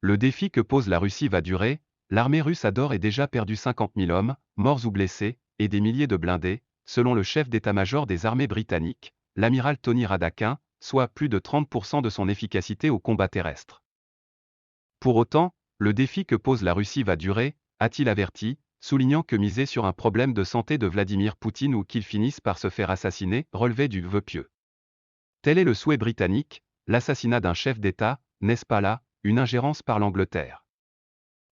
Le défi que pose la Russie va durer, l'armée russe a d'ores et déjà perdu 50 000 hommes, morts ou blessés, et des milliers de blindés, selon le chef d'état-major des armées britanniques, l'amiral Tony Radakin, soit plus de 30% de son efficacité au combat terrestre. Pour autant, le défi que pose la Russie va durer, a-t-il averti, soulignant que miser sur un problème de santé de Vladimir Poutine ou qu'il finisse par se faire assassiner relevait du vœu pieux. Tel est le souhait britannique, l'assassinat d'un chef d'État, n'est-ce pas là, une ingérence par l'Angleterre?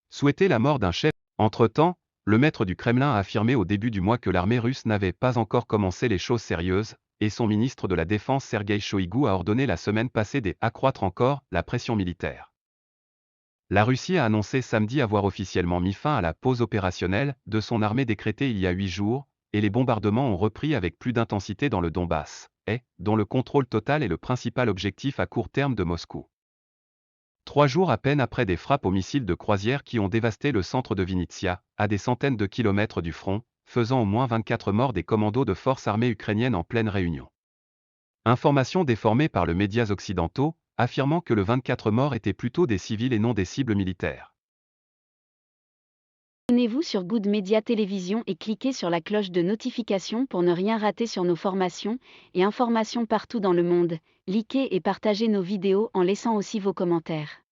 Souhaiter la mort d'un chef. Entre-temps, le maître du Kremlin a affirmé au début du mois que l'armée russe n'avait pas encore commencé les choses sérieuses, et son ministre de la Défense Sergueï Shoïgu a ordonné la semaine passée d'accroître encore la pression militaire. La Russie a annoncé samedi avoir officiellement mis fin à la pause opérationnelle de son armée décrétée il y a 8 jours, et les bombardements ont repris avec plus d'intensité dans le Donbass, dont le contrôle total est le principal objectif à court terme de Moscou. 3 jours à peine après des frappes aux missiles de croisière qui ont dévasté le centre de Vinnytsia, à des centaines de kilomètres du front, faisant au moins 24 morts des commandos de forces armées ukrainiennes en pleine réunion. Information déformée par les médias occidentaux, affirmant que le 24 morts étaient plutôt des civils et non des cibles militaires. Abonnez-vous sur Good Media Télévision et cliquez sur la cloche de notification pour ne rien rater sur nos formations et informations partout dans le monde. Likez et partagez nos vidéos en laissant aussi vos commentaires.